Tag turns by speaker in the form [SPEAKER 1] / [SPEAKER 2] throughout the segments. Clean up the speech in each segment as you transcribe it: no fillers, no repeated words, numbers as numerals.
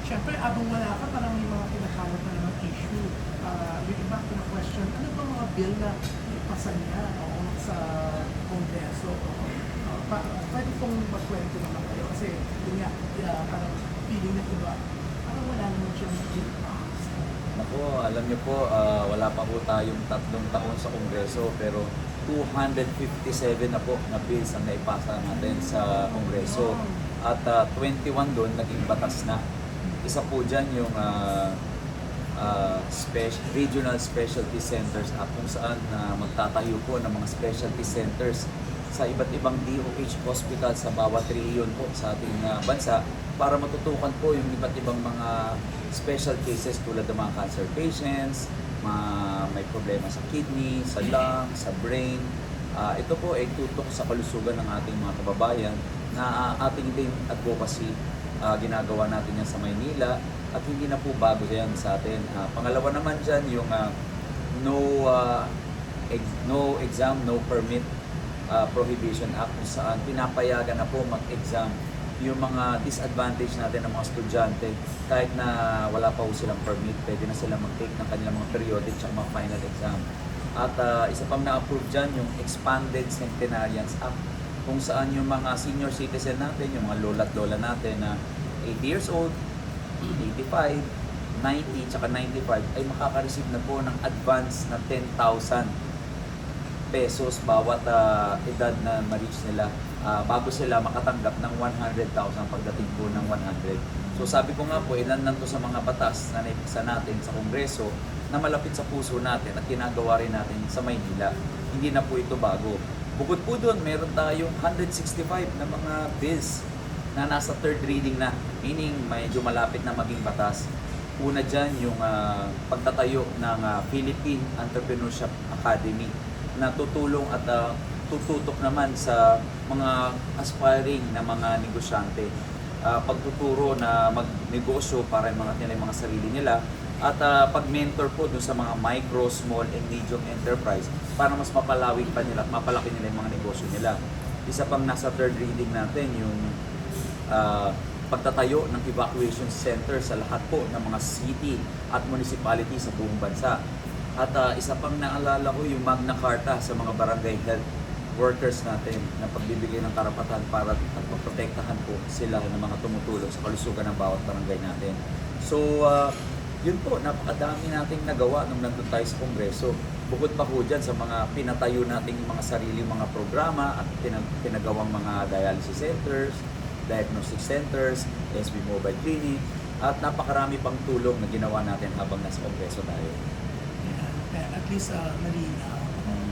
[SPEAKER 1] Siyempre, abang wala ka, parang may mga kinakalat na ng issue. Yung iba question, ano ba mga bill na ipasa niya sa Kongreso? Pwede pong magkwento naman kayo kasi yun nga, parang feeling ng iba, parang wala naman siyang bill pass.
[SPEAKER 2] Naku, alam niyo po, wala pa po tayong 3 taon sa Kongreso pero 257 na po na bills ang naipasa natin sa Kongreso. At 21 doon naging batas na. Isa po dyan yung Regional Specialty Centers kung saan magtatayo po ng mga specialty centers sa iba't ibang DOH hospital sa bawat rehiyon po sa ating bansa para matutukan po yung iba't ibang mga special cases tulad ng mga cancer patients, may problema sa kidney, sa lung, sa brain. Ito po ay tutok sa kalusugan ng ating mga kababayan na ating din advocacy ginagawa natin yan sa Maynila at hindi na po bago yan sa atin. Pangalawa naman dyan yung no exam, no permit Prohibition Act kung saan pinapayagan na po mag-exam yung mga disadvantage natin ng mga estudyante kahit na wala pa po silang permit, pwede na sila mag-take ng kanilang mga periodic at mga final exam. At isa pang na-approve dyan yung Expanded Centenarians Act kung saan yung mga senior citizen natin, yung mga lola at lola natin na 80 years old, 85, 90, tsaka 95 ay makaka-receive na po ng advance na 10,000 pesos bawat edad na ma-reach nila bago sila makatanggap ng 100,000 pagdating po ng 100. So sabi ko nga po, ilan lang to sa mga batas na naipisa natin sa Kongreso na malapit sa puso natin at ginagawa rin natin sa Maynila. Hindi na po ito bago. Bukod po doon, meron tayong 165 na mga bills na nasa third reading na, meaning medyo malapit na maging batas. Una dyan yung pagtatayo ng Philippine Entrepreneurship Academy na tutulong at tututok naman sa mga aspiring na mga negosyante. Pagtuturo na magnegosyo para yung mga sarili nila at pag-mentor po dun sa mga micro, small, and medium enterprise para mas mapalawig pa nila at mapalaki nila yung mga negosyo nila. Isa pang nasa third reading natin yung pagtatayo ng evacuation center sa lahat po ng mga city at municipality sa buong bansa. At isa pang naalala ko yung Magna Carta sa mga barangay health workers natin na pagbibigay ng karapatan para at maprotektahan po sila ng mga tumutulong sa kalusugan ng bawat barangay natin. So, yun po, napakadami nating nagawa nung nandun tayo sa Kongreso. Bukod pa po dyan sa mga pinatayo nating mga sarili mga programa at pinagawang mga dialysis centers, diagnostic centers, SB Mobile Clinic, at napakarami pang tulong na ginawa natin habang nasa Kongreso tayo.
[SPEAKER 1] At least malinaw.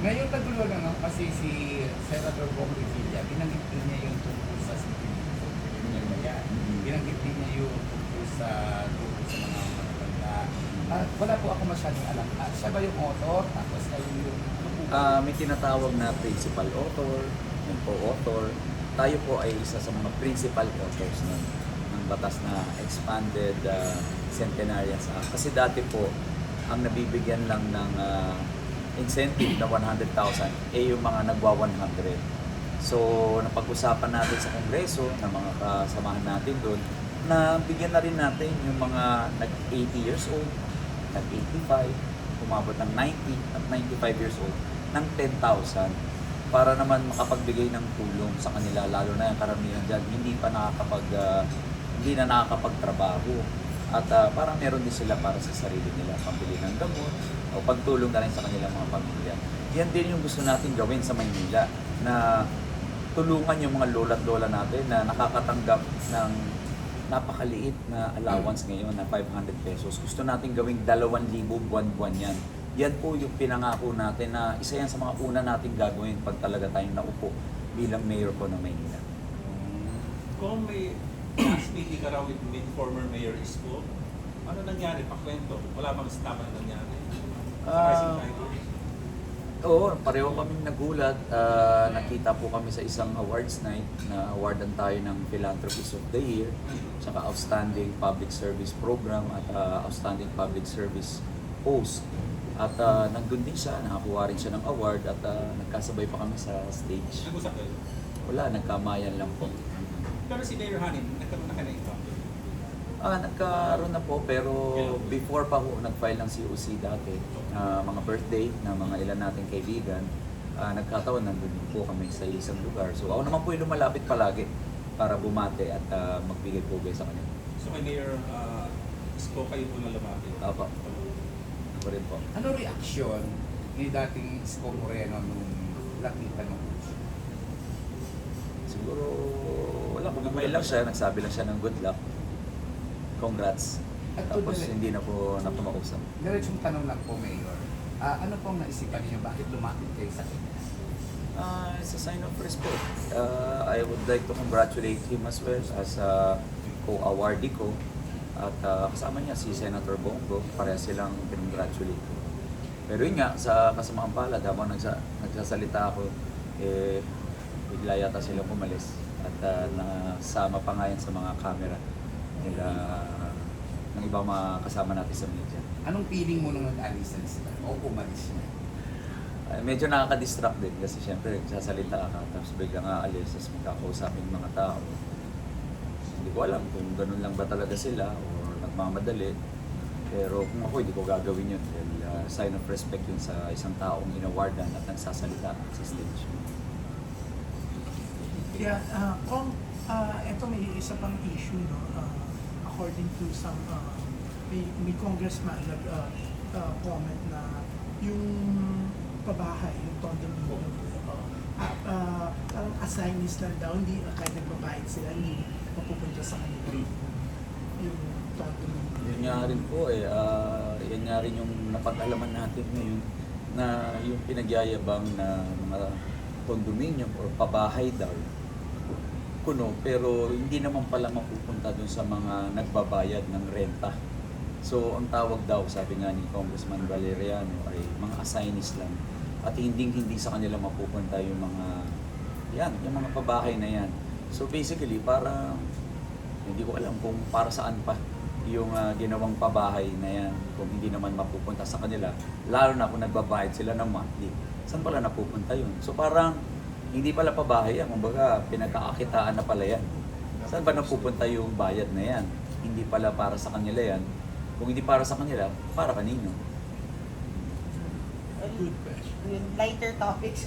[SPEAKER 3] Ngayon nagulo lang kasi si Senator Bong Revilla, binanggit din niya yung tungkol sa citizenship. Binanggit din niya yung tungkol sa mga matatanda. Wala po ako masyadong alam. Siya ba yung author? Tapos kayo yung
[SPEAKER 2] May tinatawag na principal author, yung co-author. Tayo po ay isa sa mga principal authors ng batas na Expanded Centenarians Act. Kasi dati po, ang nabibigyan lang ng incentive na 100,000 yung mga nagwa 100. So, napag-usapan natin sa Kongreso ng mga kasamahan natin doon na bigyan na rin natin yung mga nag-80 years old, nag-85, umabot ng 90 at 95 years old ng 10,000 para naman makapagbigay ng tulong sa kanila, lalo na yung karamihan dyan hindi na nakakapagtrabaho. At parang meron din sila para sa sarili nila, pambili ng gamot o pagtulong na rin sa kanilang mga pamilya. Yan din yung gusto natin gawin sa Maynila, na tulungan yung mga lola at lola natin na nakakatanggap ng napakaliit na allowance ngayon na 500 pesos. Gusto natin gawing 2,000 buwan-buwan yan. Yan po yung pinangako natin na isa yan sa mga una natin gagawin pag talaga tayong naupo bilang mayor po ng Maynila.
[SPEAKER 4] Kung may last meeting ka raw with former Mayor Isko, ano nangyari? Pakwento. Wala bang stop na nangyari?
[SPEAKER 2] Oo, pareho kaming nagulat. Nakita po kami sa isang awards night na awardan tayo ng Philanthropist of the Year, saka Outstanding Public Service Program at Outstanding Public Service Post. At nandun din siya, nakakuha rin siya ng award at nagkasabay pa kami sa stage.
[SPEAKER 4] Nag-usap kayo?
[SPEAKER 2] Wala, nagkamayan lang po.
[SPEAKER 4] Pero si Mayor Hanin, nagkaroon na ka na ito.
[SPEAKER 2] Nagkaroon na po, pero before pa ho nag-file ng COC dati, mga birthday na mga ilan nating kaibigan, nagkataon nandun po kami sa isang lugar. So ako naman po yung lumalapit palagi para bumate at magbigay pugay sa kanila.
[SPEAKER 4] So kay Mayor Isko kayo po na lumapit.
[SPEAKER 2] Opo. Ako rin po.
[SPEAKER 3] Ano reaksyon ni dating Isko Moreno nung nakita ng puso?
[SPEAKER 2] Siguro wala, bumay lang siya, nagsabi lang siya ng good luck. Congrats.
[SPEAKER 3] At
[SPEAKER 2] Tapos
[SPEAKER 3] tuloy-
[SPEAKER 2] hindi na po napamausap.
[SPEAKER 3] Diretsong tanong lang po, Mayor. Ano pong naisipan niyo? Bakit lumapit kayo sa kanya?
[SPEAKER 2] It's a sign of respect. I would like to congratulate him as well as co-awardee ko. At kasama niya si Senator Bongo, pareha silang congratulate ko. Pero yun nga, sa kasamaang palad, habang nagsasalita ako, bigla yata silang umalis. At nasama pa nga yan sa mga camera nila ng ibang mga kasama natin sa media.
[SPEAKER 3] Anong feeling mo nung nag-alisan sila? O umalis na?
[SPEAKER 2] Medyo nakaka-distract din kasi syempre nagsasalita ka tapos biglang aalis tapos magkakausapin yung mga tao. Hindi ko alam kung ganun lang ba talaga sila o nagmamadali. Pero kung ako, hindi ko gagawin yun. Dahil sign of respect yun sa isang taong inawardan at nagsasalita sa stage.
[SPEAKER 1] Yeah, kung ito may isa pang issue, no? According to some, may congressman comment na yung pabahay, yung condominium, parang assignees lang daw, hindi kahit nagbabayad sila, hindi mapupunta sa kanila yung condominium.
[SPEAKER 2] Yun nga rin po yan nga rin yung napag-alaman natin ngayon na yung pinagyayabang na mga condominium or pabahay daw kuno, pero hindi naman pala mapupunta dun sa mga nagbabayad ng renta. So, ang tawag daw, sabi nga ni Congressman Valeriano, ay mga assignees lang. At hindi sa kanila mapupunta yung mga pabahay na yan. So, basically, para, hindi ko alam kung para saan pa yung ginawang pabahay na yan, kung hindi naman mapupunta sa kanila, lalo na kung nagbabayad sila ng monthly. Saan pala napupunta yun? So, parang, hindi pala pabahay yan, kumbaga pinagkakakitaan na pala yan. Saan ba napupunta yung bayad na yan? Hindi pala para sa kanila yan. Kung hindi para sa kanila, para kanino?
[SPEAKER 1] Good question.
[SPEAKER 5] Yung lighter topics.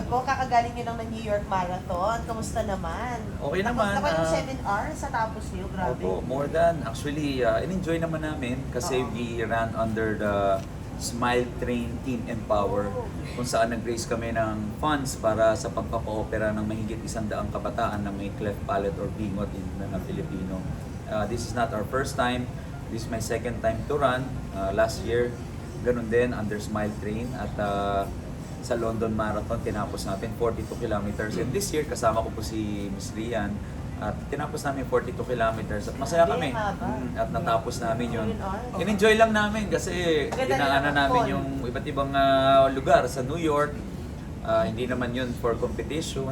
[SPEAKER 5] Kung kakagaling nyo lang ng New York Marathon, kamusta naman?
[SPEAKER 2] Okay naman,
[SPEAKER 5] Tapos yung 7 hours sa tapos nyo, grabe.
[SPEAKER 2] Opo, more than. Actually, in-enjoy naman namin kasi
[SPEAKER 5] Oo.
[SPEAKER 2] we ran under the Smile Train Team Empower, kung saan nag-raise kami ng funds para sa pagpapa-opera ng mahigit 100 kabataan na may cleft palate or bingot in Filipino. This is not our first time. This is my second time to run. Last year, ganun din, under Smile Train. At sa London Marathon, tinapos natin 42 kilometers. And this year, kasama ko po si Miss Rian. At tinapos namin 42 kilometers. At masaya kami. At natapos namin yun. In-enjoy lang namin kasi
[SPEAKER 5] Ganda
[SPEAKER 2] dinaanan
[SPEAKER 5] ng
[SPEAKER 2] namin
[SPEAKER 5] fall.
[SPEAKER 2] yung iba't ibang lugar sa New York. Hindi naman yun for competition.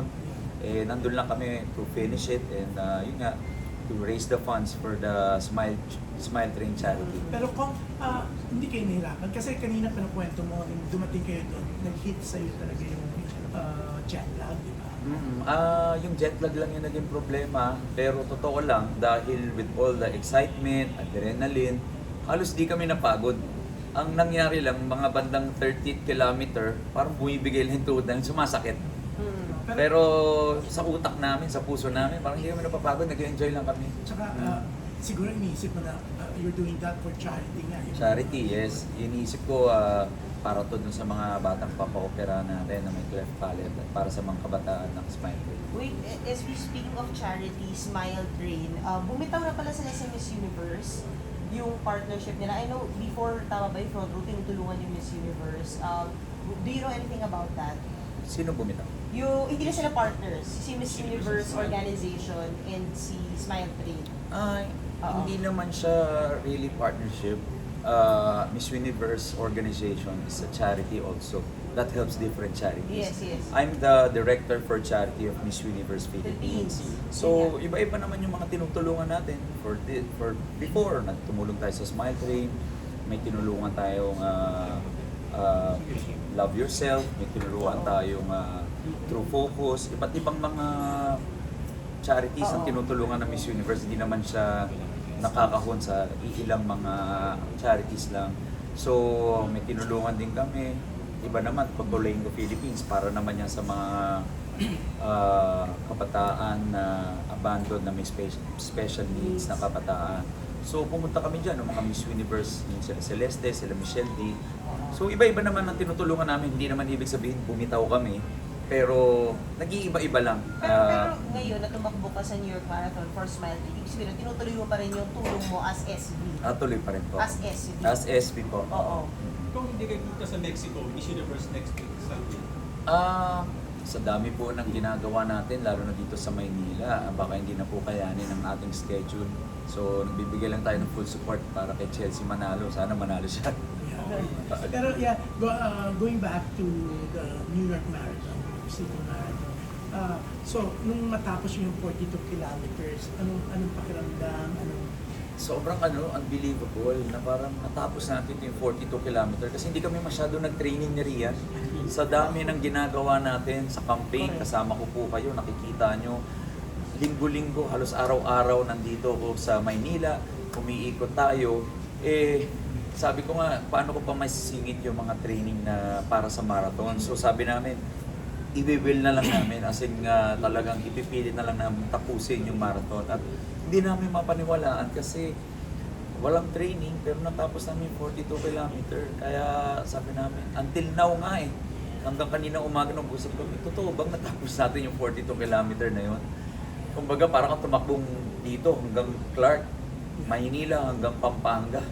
[SPEAKER 2] Nandun lang kami to finish it. And yun nga, to raise the funds for the Smile Train charity.
[SPEAKER 1] Pero kung hindi kayo nahirapan, kasi kanina pinakwento mo, nung dumating kayo doon, nag-hit sa'yo talaga yung jet lag, di ba?
[SPEAKER 2] Yung jet lag lang yung naging problema, pero totoo lang, dahil with all the excitement, adrenaline, halos di kami napagod. Ang nangyari lang, mga bandang 30th kilometer, parang bumibigay lang yung tuhod namin, sumasakit. Pero sa utak namin, sa puso namin, parang hindi kami napapagod, nag-enjoy lang kami.
[SPEAKER 1] Tsaka siguro iniisip mo na you're doing that for charity nga. yun.
[SPEAKER 2] Charity, yes. Iniisip ko para to dun sa mga batang papa-opera natin na may cleft palate at para sa mga kabataan ng Smile Train.
[SPEAKER 5] Wait, as we speak of charity, Smile Train, bumitaw na pala sila sa Miss Universe, yung partnership nila. I know, before, tama ba yung front row, tinutulungan yung Miss Universe. Do you know anything about that?
[SPEAKER 2] Sino bumitaw?
[SPEAKER 5] Hindi na sila partners. Si Miss Universe Organization and si Smile Train.
[SPEAKER 2] Hindi naman siya really partnership. Miss Universe organization is a charity also that helps different charities.
[SPEAKER 5] Yes.
[SPEAKER 2] I'm the director for charity of Miss Universe Philippines.
[SPEAKER 5] Philippines.
[SPEAKER 2] So, iba-iba naman yung mga tinutulungan natin. For before, nagtumulong tayo sa Smile Train, may tinulungan tayong Love Yourself, may tinulungan tayong True Focus, iba't ibang mga charities ang tinutulungan ng Miss Universe. Hindi naman siya nakakahon sa ilang mga charities lang. So, may tinulungan din kami. Iba naman, Pagtuloyin ko Philippines para naman yan sa mga kabataan na abandoned na may special needs na kabataan. So, pumunta kami dyan, ng mga Miss Universe, yung sila Celeste, sila Michelle D. So, iba-iba naman ang tinutulungan namin. Hindi naman ibig sabihin bumitaw kami. Pero, nag-iiba-iba lang.
[SPEAKER 5] Pero ngayon, na tumakbo ka sa New York Marathon for Smile, ibig sabihin, tinutuloy mo pa rin yung tulong mo as SB.
[SPEAKER 2] Tuloy pa rin po.
[SPEAKER 5] As SB.
[SPEAKER 2] As SB po.
[SPEAKER 5] Oo.
[SPEAKER 4] Kung hindi kayo punta sa Mexico, Miss Universe next week, Sunday.
[SPEAKER 2] Sa dami po ng ginagawa natin, lalo na dito sa Maynila, baka hindi na po kayanin ang ating schedule. So, nagbibigay lang tayo ng full support para kay Chelsea manalo. Sana manalo siya.
[SPEAKER 1] Yeah. Pero yeah, going back to the New York Marathon, City Marathon. So, nung matapos yung 42 kilometers, anong pakiramdam?
[SPEAKER 2] Sobrang unbelievable na parang natapos natin yung 42 kilometer kasi hindi kami masyado nag-training ni Rian. Sa dami ng ginagawa natin sa campaign, kasama ko po kayo, nakikita nyo. Linggo-linggo, halos araw-araw nandito ako sa Maynila, umiikot tayo. Sabi ko nga, paano ko pa masisingit yung mga training na para sa marathon? So sabi namin, i-will na lang namin as in talagang ipipilit na lang namin tapusin yung marathon. At hindi namin mapaniwalaan kasi walang training pero natapos namin 42 kilometer. Kaya sabi namin, until now nga hanggang kanina umaga nung usap ko, totoo bang natapos natin yung 42 kilometer na yun? Kumbaga parang kang tumakbong dito hanggang Clark, Maynila hanggang Pampanga.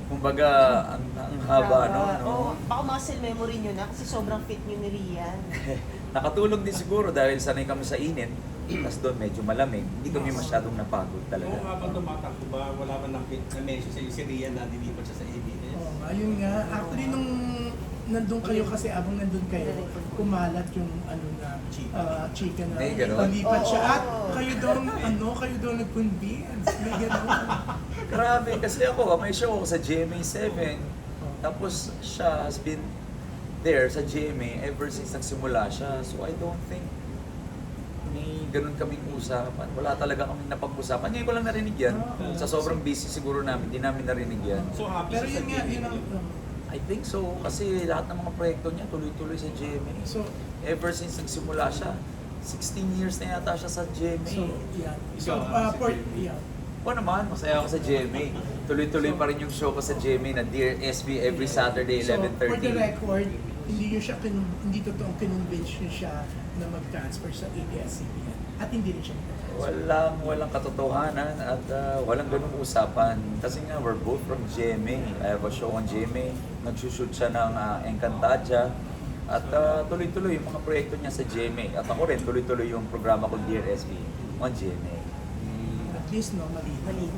[SPEAKER 2] Kumbaga, ang haba, no?
[SPEAKER 5] Oo, baka muscle memory nyo na kasi sobrang fit nyo ni Rian.
[SPEAKER 2] Nakatulong din siguro dahil sanay kami sa init. Tapos doon medyo malamig. Hindi kami masyadong napagod talaga.
[SPEAKER 4] Kung habang tumatakbo ba, wala man na-mention sa iyo si Rian na nilipat siya sa ABS?
[SPEAKER 1] Ayun nga. Actually, nung nandun kayo kasi, abang nandun kayo, kumalat yung chika na
[SPEAKER 2] May ganun?
[SPEAKER 1] palipat siya. At
[SPEAKER 5] Oo.
[SPEAKER 1] kayo daw nag-convince. May ganun.
[SPEAKER 2] Grabe, kasi ako, may show ako sa GMA 7. Tapos siya has been there sa GMA ever since nagsimula siya. So I don't think may ganun kaming usapan. Wala talaga kaming napag-usapan. Ngayon ko lang narinig yan. Sa sobrang busy siguro namin, hindi namin narinig yan.
[SPEAKER 4] So happy
[SPEAKER 1] Pero
[SPEAKER 4] siya
[SPEAKER 1] yun
[SPEAKER 4] sa
[SPEAKER 1] nga,
[SPEAKER 4] GMA.
[SPEAKER 1] yun ang...
[SPEAKER 2] I think so, kasi lahat ng mga proyekto niya tuloy-tuloy sa GMA.
[SPEAKER 1] So,
[SPEAKER 2] Ever since nagsimula siya, 16 years na yata siya sa GMA.
[SPEAKER 1] yeah. So,
[SPEAKER 4] Ikaw,
[SPEAKER 1] for,
[SPEAKER 4] sa GMA.
[SPEAKER 1] yeah.
[SPEAKER 2] Oo naman, masaya ako sa GMA. Tuloy-tuloy pa rin yung show ko sa GMA na Dear SB every Saturday,
[SPEAKER 1] So, for the
[SPEAKER 2] 11:30.
[SPEAKER 1] record, hindi totoong kinonvince niyo siya na mag-transfer sa ABS-CBN. At hindi rin siya mag-transfer.
[SPEAKER 2] Walang katotohanan at walang ganung usapan. Kasi nga, we're both from GMA. I have a show on GMA. Nagsushoot siya ng Encantadia. At tuloy-tuloy yung mga proyekto niya sa GMA. At ako rin, tuloy-tuloy yung programa ko Dear SB on GMA.
[SPEAKER 1] At least, no, mali.